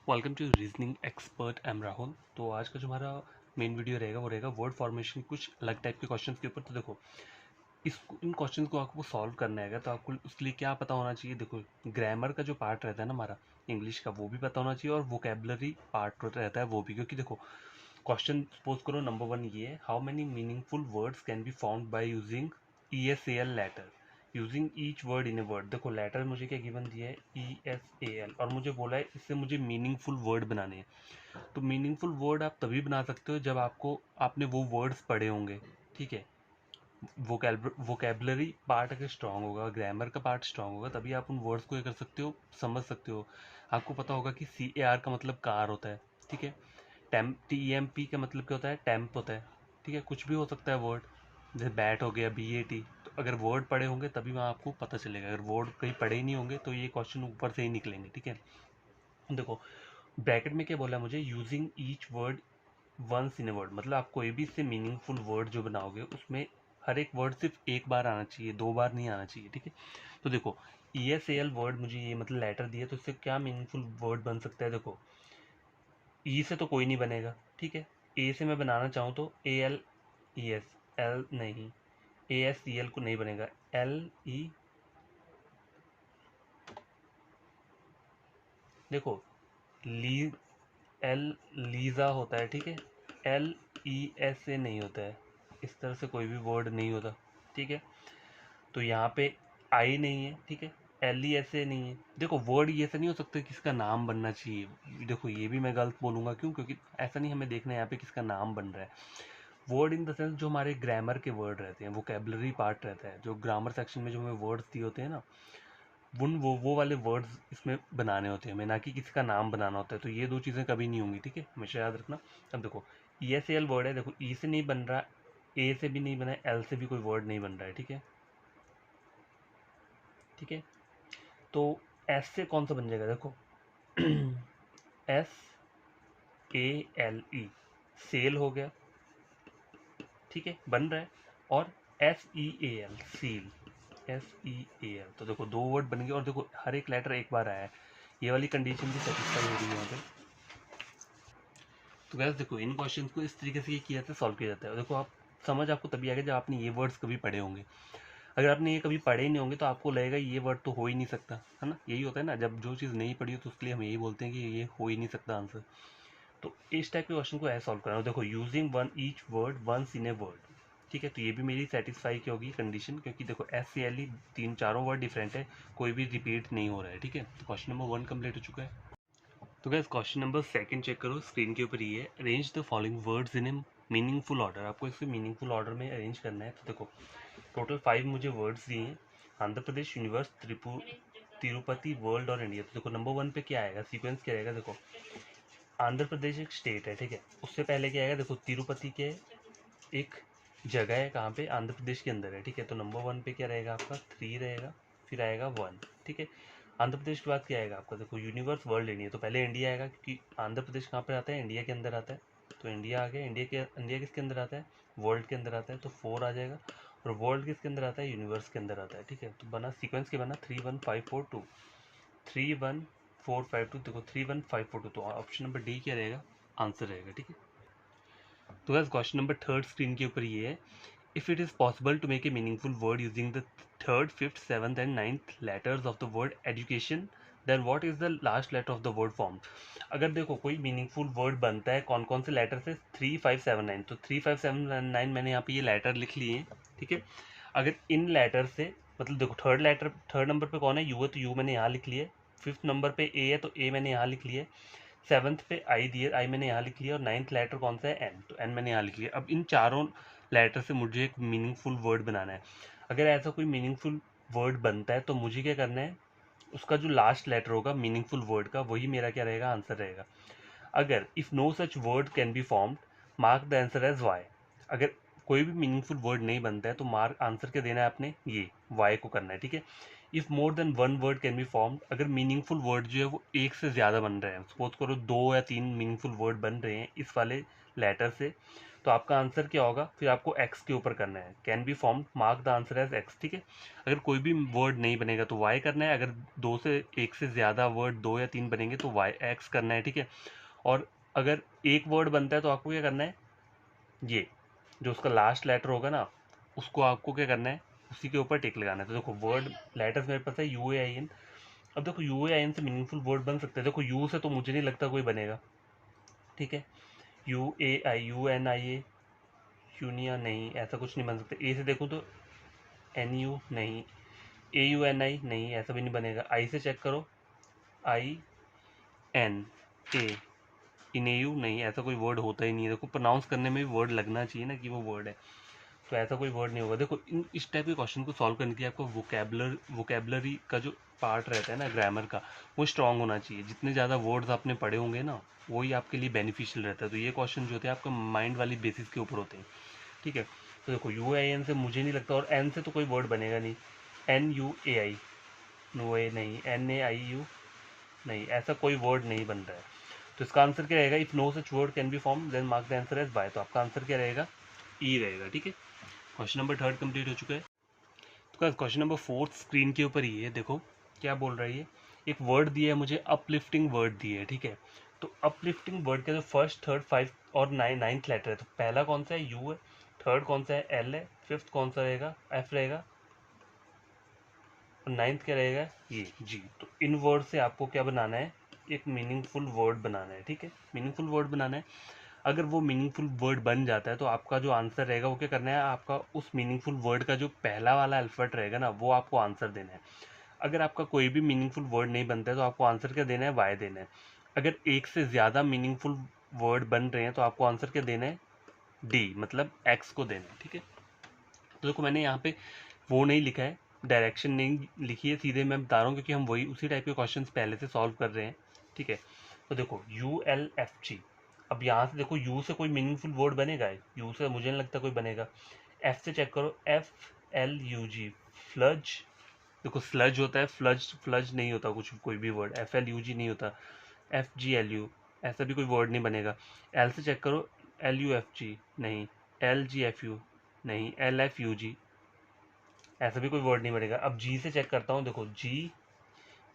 Welcome to reasoning expert am Rahul. तो आज का जो हमारा मेन वीडियो रहेगा वो रहेगा वर्ड फॉर्मेशन कुछ अलग टाइप के क्वेश्चंस के ऊपर। तो देखो इन क्वेश्चंस को आपको सॉल्व करना है तो आपको उसके लिए क्या पता होना चाहिए। देखो ग्रामर का जो पार्ट रहता है ना हमारा इंग्लिश का, वो भी पता होना चाहिए और वोकेबलरी पार्ट रहता है वो भी। क्योंकि देखो क्वेश्चन सपोज करो नंबर 1 ये है, how many meaningful words can be found by using ESAL letter using each word in a word. देखो लेटर मुझे क्या गिवन दिया है ESAL और मुझे बोला है इससे मुझे मीनिंगफुल वर्ड बनाने हैं। तो मीनिंगफुल वर्ड आप तभी बना सकते हो जब आपने वो वर्ड्स पढ़े होंगे। ठीक है, वोकेबलरी पार्ट अगर स्ट्रांग होगा, ग्रामर का पार्ट स्ट्रांग होगा, तभी आप उन वर्ड्स को ये कर सकते हो, समझ सकते हो। आपको पता होगा कि CAR का मतलब कार होता है। ठीक है, TEMP का मतलब क्या होता है, टेम्प होता है। ठीक है, कुछ भी हो सकता है वर्ड, जैसे बैट हो गया BAT। तो अगर वर्ड पढ़े होंगे तभी वहाँ आपको पता चलेगा, अगर वर्ड कहीं पढ़े ही नहीं होंगे तो ये क्वेश्चन ऊपर से ही निकलेंगे। ठीक है, देखो ब्रैकेट में क्या बोला है मुझे, using each word once in a word, मतलब आप कोई भी इससे मीनिंगफुल वर्ड जो बनाओगे उसमें हर एक वर्ड सिर्फ एक बार आना चाहिए, दो बार नहीं आना चाहिए। ठीक है, तो देखो ESAL वर्ड मुझे ये मतलब लेटर दिया, तो इससे क्या मीनिंगफुल वर्ड बन सकता है। देखो ई से तो कोई नहीं बनेगा। ठीक है, ए से मैं बनाना चाहूँ तो ALES, एल नहीं, ASCL को नहीं बनेगा, LE। देखो ली एल लीजा होता है। ठीक है, LESA नहीं होता है, इस तरह से कोई भी वर्ड नहीं होता। ठीक है, तो यहाँ पे आई नहीं है। ठीक है, LESA नहीं है। देखो वर्ड ये ऐसा नहीं हो सकता कि किसका नाम बनना चाहिए। देखो ये भी मैं गलत बोलूँगा, क्यों? क्योंकि ऐसा नहीं हमें देखना है यहाँ पे किसका नाम बन रहा है। वर्ड इन द सेंस जो हमारे ग्रामर के वर्ड रहते हैं, वोकेबलरी पार्ट रहता है, जो ग्रामर सेक्शन में जो हमें वर्ड्स दिए होते हैं ना, वो वाले वर्ड्स इसमें बनाने होते हैं हमें, ना कि किसी का नाम बनाना होता है। तो ये दो चीज़ें कभी नहीं होंगी। ठीक है, हमेशा याद रखना। अब देखो ESAL वर्ड है, देखो ई से नहीं बन रहा, ए से भी नहीं बना है, एल से भी कोई वर्ड नहीं बन रहा है। ठीक है, ठीक है, तो एस से कौन सा बन जाएगा, देखो SALE, सेल हो गया। ठीक है, बन रहा है। और SEAL, सील, SEAL, तो देखो दो वर्ड बन गए। और देखो हर एक लेटर एक बार आया है, ये वाली कंडीशन भी सेटिस्फाई हो रही है यहाँ पे। तो गैस देखो इन क्वेश्चन को इस तरीके से ये किया जाता है, सॉल्व किया जाता है। देखो आप समझ आपको तभी आएगा जब आपने ये वर्ड्स कभी पढ़े होंगे। अगर आपने ये कभी पढ़े ही नहीं होंगे तो आपको लगेगा ये वर्ड तो हो ही नहीं सकता, है ना। यही होता है ना, जब जो चीज़ नहीं पढ़ी हो तो उसके लिए हम यही बोलते हैं कि ये हो ही नहीं सकता आंसर। तो इस टाइप के क्वेश्चन को ऐसे सॉल्व करना। देखो using one each word once in a word. ठीक है, तो ये भी मेरी सेटिस्फाई की होगी कंडीशन, क्योंकि देखो SCLE तीन चारों वर्ड डिफरेंट है, कोई भी रिपीट नहीं हो रहा है। ठीक है, तो क्वेश्चन नंबर 1 कंप्लीट हो चुका है। तो गैस क्वेश्चन नंबर 2 चेक करो, स्क्रीन के ऊपर ये है, arrange the following words in A meaningful order. आपको इसको मीनिंगफुल ऑर्डर में अरेंज करना है। तो देखो टोटल 5 मुझे वर्ड्स दिए हैं, आंध्र प्रदेश, यूनिवर्स, तिरुपति, वर्ल्ड और इंडिया। तो देखो नंबर 1 पे क्या आएगा, सीक्वेंस क्या आएगा। देखो आंध्र प्रदेश एक स्टेट है। ठीक है, उससे पहले क्या आएगा, देखो तिरुपति के एक जगह है, कहाँ पे, आंध्र प्रदेश के अंदर है। ठीक है, तो नंबर 1 पे क्या रहेगा आपका 3 रहेगा, फिर आएगा 1। ठीक है, आंध्र प्रदेश के बाद क्या आएगा आपका, देखो यूनिवर्स, वर्ल्ड, इंडिया। तो पहले इंडिया आएगा, क्योंकि आंध्र प्रदेश कहाँ पे आता है, इंडिया के अंदर आता है। तो इंडिया आ गया, इंडिया किसके अंदर आता है, वर्ल्ड के अंदर आता है, तो 4 आ जाएगा। और वर्ल्ड किसके अंदर आता है, यूनिवर्स के अंदर आता है। ठीक है, तो बना सीक्वेंस के बना 3 1 5 4 2, 3 1 4 5 2। देखो 3 1 5 4 2, तो ऑप्शन नंबर डी क्या रहेगा, आंसर रहेगा। ठीक है, तो गाइस क्वेश्चन नंबर 3 स्क्रीन के ऊपर ये है, if it is possible to make a meaningful word using the 3rd 5th 7th and 9th letters of the word education, then what is the last letter of the word form. अगर देखो कोई meaningful word बनता है कौन कौन से letter से, 3 5 7 9, तो 3 5 7 9 मैंने यहाँ पे ये लेटर लिख लिए हैं। ठीक है, अगर इन लेटर से, मतलब देखो थर्ड नंबर पे कौन है, यू है, तो यू मैंने यहाँ लिख लिया है। 5th नंबर पे ए है, तो ए मैंने यहाँ लिख लिया है। 7th पे आई दिए, आई मैंने यहाँ लिख लिया। और 9th लेटर कौन सा है, एन, तो एन मैंने यहाँ लिख लिया। अब इन चारों लेटर से मुझे एक मीनिंगफुल वर्ड बनाना है। अगर ऐसा कोई मीनिंगफुल वर्ड बनता है तो मुझे क्या करना है, उसका जो लास्ट लेटर होगा मीनिंगफुल वर्ड का, वही मेरा क्या रहेगा, आंसर रहेगा। अगर if no such word can be formed, mark the answer as Y. अगर कोई भी मीनिंगफुल वर्ड नहीं बनता है तो मार्क आंसर क्या देना है आपने, ये वाई को करना है। ठीक है, if more than 1 word can be formed, अगर मीनिंगफुल वर्ड जो है वो एक से ज़्यादा बन रहे हैं, सपोज करो 2 या 3 मीनिंगफुल वर्ड बन रहे हैं इस वाले लेटर से, तो आपका आंसर क्या होगा, फिर आपको एक्स के ऊपर करना है, can be form mark the answer as X, ठीक है। अगर कोई भी वर्ड नहीं बनेगा तो वाई करना है, अगर दो से एक से ज़्यादा वर्ड 2 या 3 बनेंगे तो वाई एक्स करना है, ठीक है। और अगर एक वर्ड बनता है तो आपको क्या करना है, ये जो उसका लास्ट लेटर होगा ना उसको आपको क्या करना है, उसी के ऊपर टिक लगाना है। तो देखो वर्ड लेटर्स मेरे पास है यू ए आई एन। अब देखो यू ए आई एन से मीनिंगफुल वर्ड बन सकते हैं, देखो यू से तो मुझे नहीं लगता कोई बनेगा, ठीक है। U A I U N I A, यूनिया नहीं, ऐसा कुछ नहीं बन सकता। ए से देखूँ तो एन यू नहीं, ए यू एन आई नहीं, ऐसा भी नहीं बनेगा। आई से चेक करो, आई एन ए, इनेयू नहीं, ऐसा कोई वर्ड होता ही नहीं है। देखो प्रोनाउंस करने में भी वर्ड लगना चाहिए ना कि वो वर्ड है, तो ऐसा कोई वर्ड नहीं होगा। देखो इस टाइप के क्वेश्चन को सॉल्व करने के लिए आपको वोकेबलरी का जो पार्ट रहता है ना ग्रामर का, वो स्ट्रांग होना चाहिए। जितने ज़्यादा वर्ड्स आपने पढ़े होंगे ना वही आपके लिए बेनिफिशियल रहता है। तो ये क्वेश्चन जो होते हैं आपका माइंड वाली बेसिस के ऊपर होते हैं, ठीक है। तो देखो यू आई एन से मुझे नहीं लगता, और एन से तो कोई वर्ड बनेगा नहीं। N U A I, no A नहीं, एन ए आई यू नहीं, ऐसा कोई वर्ड नहीं बन रहा है। तो इसका आंसर क्या रहेगा, if no such word can be form then mark the answer as Y. तो आपका आंसर क्या रहेगा, ई रहेगा, ठीक है। क्वेश्चन नंबर 3 कंप्लीट हो चुका है। तो क्वेश्चन नंबर 4 स्क्रीन के ऊपर ही है, देखो क्या बोल रहा है ये। एक वर्ड दिया है मुझे, अपलिफ्टिंग वर्ड दिया है, ठीक है। तो अपलिफ्टिंग वर्ड का जो फर्स्ट थर्ड फाइव और नाइन्थ लेटर है, तो पहला कौन सा है, यू है, थर्ड कौन सा है, एल है, फिफ्थ कौन सा रहेगा, एफ रहेगा, और नाइन्थ क्या रहेगा, ये जी। तो इन वर्ड से आपको क्या बनाना है, एक मीनिंगफुल वर्ड बनाना है, ठीक है। मीनिंगफुल वर्ड बनाना है। अगर वो मीनिंगफुल वर्ड बन जाता है तो आपका जो आंसर रहेगा वो क्या करना है, आपका उस मीनिंगफुल वर्ड का जो पहला वाला अल्फाबेट रहेगा ना वो आपको आंसर देना है। अगर आपका कोई भी मीनिंगफुल वर्ड नहीं बनता है तो आपको आंसर क्या देना है, वाई देना है। अगर एक से ज़्यादा मीनिंगफुल वर्ड बन रहे हैं तो आपको आंसर क्या देना है, डी, मतलब एक्स को देना है, ठीक है। तो देखो मैंने यहाँ पे वो नहीं लिखा है, डायरेक्शन नहीं लिखी है, सीधे मैं बता रहा हूँ क्योंकि हम वही उसी टाइप के क्वेश्चन पहले से सॉल्व कर रहे हैं, ठीक है। तो देखो यू एल एफ जी, अब यहाँ से देखो यू से कोई मीनिंगफुल वर्ड बनेगा, यू से मुझे नहीं लगता कोई बनेगा। एफ से चेक करो, एफ एल यू जी, फ्लज, देखो स्लज होता है, फ्लज फ्लज नहीं होता कुछ, कोई भी वर्ड एफ एल यू जी नहीं होता, एफ जी एल यू, ऐसा भी कोई वर्ड नहीं बनेगा। एल से चेक करो, एल यू एफ जी नहीं, एल जी एफ यू नहीं, एल एफ यू जी, ऐसा भी कोई वर्ड नहीं बनेगा। अब जी से चेक करता हूँ, देखो जी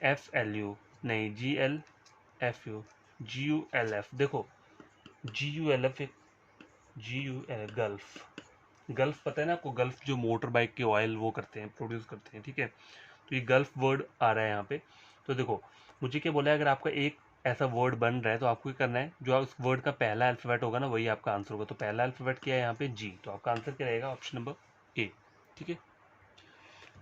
एफ एल यू नहीं, G L F you, ji U L F, देखो जी यू एल एफ, जी यू एल, गल्फ, गल्फ पता है ना आपको, गल्फ जो मोटर बाइक के ऑयल वो करते हैं, प्रोड्यूस करते हैं, ठीक है। तो ये गल्फ वर्ड आ रहा है यहाँ पे। तो देखो मुझे क्या बोला है, अगर आपका एक ऐसा वर्ड बन रहा है तो आपको क्या करना है, जो उस वर्ड का पहला अल्फाबेट होगा ना वही आपका आंसर होगा। तो पहला अल्फाबेट क्या है यहाँ पे, जी, तो आपका आंसर क्या रहेगा, ऑप्शन नंबर ए, ठीक है।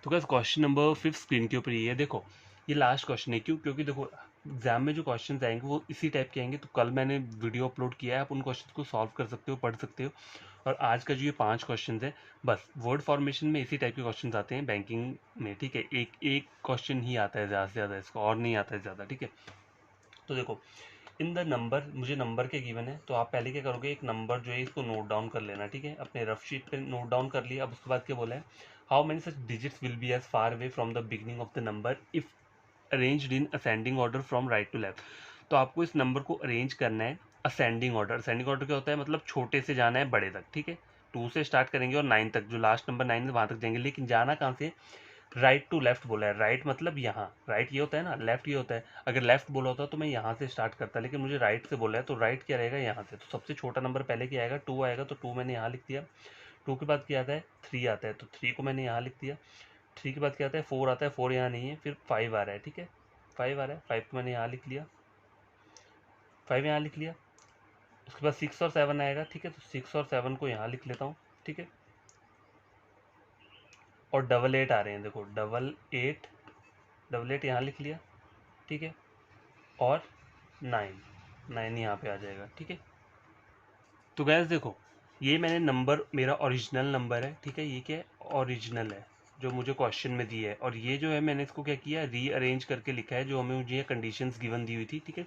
तो गाइस क्वेश्चन नंबर 5 स्क्रीन के ऊपर ये है, देखो ये लास्ट क्वेश्चन है, क्यों, क्योंकि देखो एग्जाम में जो क्वेश्चन आएंगे वो इसी टाइप के आएंगे। तो कल मैंने वीडियो अपलोड किया है, आप उन क्वेश्चन को सॉल्व कर सकते हो, पढ़ सकते हो। और आज का जो ये 5 क्वेश्चन है, बस वर्ड फॉर्मेशन में इसी टाइप के क्वेश्चन आते हैं बैंकिंग में, ठीक है। एक एक क्वेश्चन ही आता है ज़्यादा से ज़्यादा, इसका और नहीं आता है ज़्यादा, ठीक है। तो देखो इन द नंबर, मुझे नंबर के गिवन है, तो आप पहले क्या करोगे, एक नंबर जो है इसको नोट डाउन कर लेना, ठीक है। अपने रफ शीट पे नोट डाउन कर लिया। अब उसके बाद क्या बोला है, how many such digits will be as far away from the beginning of the number if arranged in ascending order from right to left. तो आपको इस नंबर को अरेंज करना है असेंडिंग ऑर्डर। असेंडिंग ऑर्डर क्या होता है, मतलब छोटे से जाना है बड़े तक, ठीक है। 2 से स्टार्ट करेंगे और 9 तक, जो लास्ट नंबर 9 है वहाँ तक जाएंगे, लेकिन जाना कहाँ से, राइट टू लेफ्ट बोला है। राइट मतलब यहाँ, राइट ये होता है ना, लेफ्ट ये होता है। अगर लेफ्ट बोला होता तो मैं यहाँ से स्टार्ट करता, लेकिन मुझे राइट से बोला है, तो राइट क्या रहेगा, यहाँ से। तो सबसे छोटा नंबर पहले क्या आएगा, 2 आएगा, तो 2 मैंने यहाँ लिख दिया। 2 के बाद क्या आता है, 3 आता है, तो 3 को मैंने यहाँ लिख दिया। 3 के बाद क्या आता है, 4 आता है, 4 यहाँ नहीं है, फिर 5 आ रहा है, ठीक है। 5 आ रहा है, 5 को मैंने यहाँ लिख लिया, 5 यहाँ लिख लिया। उसके बाद 6 और 7 आएगा, ठीक है। तो 6 और 7 को यहाँ लिख लेता हूँ, ठीक है। और 8 आ रहे हैं, देखो 8 यहाँ लिख लिया, ठीक है। और 9 यहाँ पे आ जाएगा, ठीक है। तो गैस देखो ये मैंने नंबर, मेरा ओरिजिनल नंबर है, ठीक है। ये क्या है, ओरिजिनल है जो मुझे क्वेश्चन में दिया है, और ये जो है मैंने इसको क्या किया, रीअरेंज करके लिखा है जो हमें मुझे कंडीशंस गिवन दी हुई थी, ठीक है।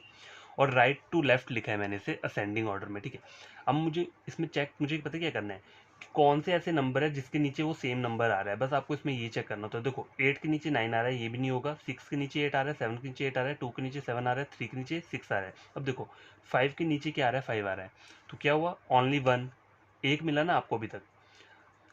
और राइट टू लेफ्ट लिखा है मैंने इसे असेंडिंग ऑर्डर में, ठीक है। अब मुझे इसमें चेक, मुझे पता क्या करना है कि कौन से ऐसे नंबर है जिसके नीचे वो सेम नंबर आ रहा है, बस आपको इसमें ये चेक करना। तो देखो 8 के नीचे 9 आ रहा है, ये भी नहीं होगा। 6 के नीचे 8 आ रहा है, 7 के नीचे 8 आ रहा है, 2 के नीचे 7 आ रहा है, 3 के नीचे 6 आ रहा है। अब देखो 5 के नीचे क्या आ रहा है, 5 आ रहा है, तो क्या हुआ, ओनली वन, एक मिला ना आपको अभी तक,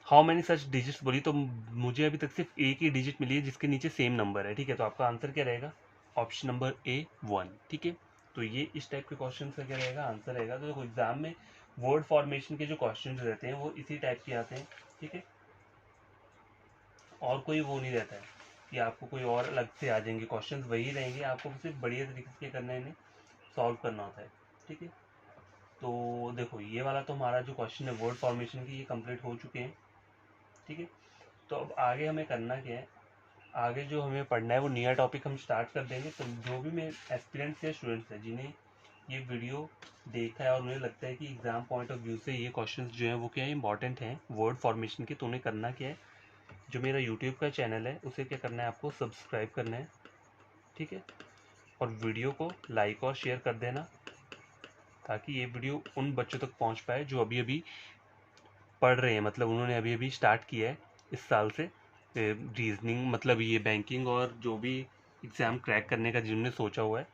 हाउ मैनी सच डिजिट्स बोली तो मुझे अभी तक सिर्फ एक ही डिजिट मिली है जिसके नीचे सेम नंबर है, ठीक है। तो आपका आंसर क्या रहेगा, ऑप्शन नंबर ए 1, ठीक है। तो ये इस टाइप के क्वेश्चन का क्या रहेगा, आंसर रहेगा। तो देखो एग्जाम में वर्ड फॉर्मेशन के जो क्वेश्चन रहते हैं वो इसी टाइप के आते हैं, ठीक है। और कोई वो नहीं रहता है कि आपको कोई और अलग से आ जाएंगे, क्वेश्चंस वही रहेंगे, आपको सिर्फ बढ़िया तरीके से करना है, इन्हें सॉल्व करना होता है, ठीक है। तो देखो ये वाला तो हमारा जो क्वेश्चन है वर्ड फॉर्मेशन की, ये कंप्लीट हो चुके हैं, ठीक है। तो अब आगे हमें करना क्या है, आगे जो हमें पढ़ना है वो नया टॉपिक हम स्टार्ट कर देंगे। तो जो भी मेरे एस्पिरेंट्स या स्टूडेंट्स हैं जिन्हें ये वीडियो देखा है और उन्हें लगता है कि एग्जाम पॉइंट ऑफ व्यू से ये क्वेश्चंस जो हैं वो क्या है इंपॉर्टेंट हैं वर्ड फॉर्मेशन के, तो उन्हें करना क्या है, जो मेरा यूट्यूब का चैनल है उसे क्या करना है, आपको सब्सक्राइब करना है, ठीक है। और वीडियो को लाइक और शेयर कर देना ताकि ये वीडियो उन बच्चों तक पहुंच पाए जो अभी अभी पढ़ रहे हैं, मतलब उन्होंने अभी अभी स्टार्ट किया है इस साल से रीजनिंग, मतलब ये बैंकिंग और जो भी एग्ज़ाम क्रैक करने का जिन्होंने सोचा हुआ है,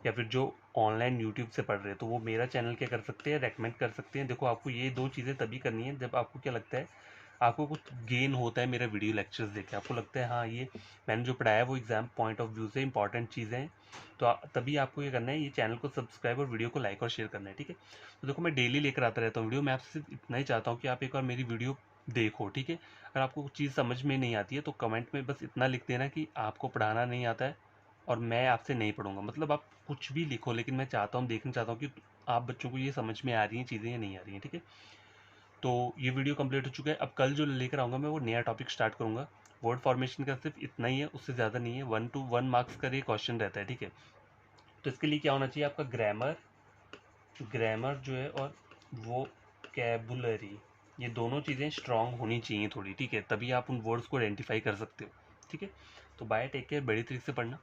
या फिर जो ऑनलाइन यूट्यूब से पढ़ रहे हैं, तो वो मेरा चैनल क्या कर सकते हैं, रेकमेंड कर सकते हैं। देखो आपको ये दो चीज़ें तभी करनी है जब आपको क्या लगता है, आपको कुछ गेन होता है मेरा वीडियो लेक्चर्स देख के, आपको लगता है हाँ ये मैंने जो पढ़ाया है वो एग्ज़ाम पॉइंट ऑफ व्यू से इंपॉर्टेंट चीज़ें हैं, तो तभी आपको ये करना है, ये चैनल को सब्सक्राइब और वीडियो को लाइक और शेयर करना है, ठीक है। तो देखो मैं डेली लेकर आता रहता हूँ वीडियो, मैं आपसे सिर्फ इतना ही चाहता हूँ कि आप एक बार मेरी वीडियो देखो, ठीक है। अगर आपको कुछ चीज़ समझ में नहीं आती है तो कमेंट में बस इतना लिख देना कि आपको पढ़ाना नहीं आता है और मैं आपसे नहीं पढ़ूंगा, मतलब आप कुछ भी लिखो, लेकिन मैं चाहता हूँ, देखना चाहता हूँ कि आप बच्चों को ये समझ में आ रही हैं चीज़ें या नहीं आ रही हैं, ठीक है। तो ये वीडियो कंप्लीट हो चुका है। अब कल जो लेकर आऊँगा मैं वो नया टॉपिक स्टार्ट करूँगा। वर्ड फॉर्मेशन का सिर्फ इतना ही है, उससे ज़्यादा नहीं है, 1 to 1 मार्क्स का ये क्वेश्चन रहता है, ठीक है। तो इसके लिए क्या होना चाहिए, आपका ग्रामर, ग्रामर जो है और वो कैबुलरी, ये दोनों चीज़ें स्ट्रांग होनी चाहिए थोड़ी, ठीक है, तभी आप उन वर्ड्स को आइडेंटिफाई कर सकते हो, ठीक है। तो बाय, टेक केयर, बड़ी तरीके से पढ़ना।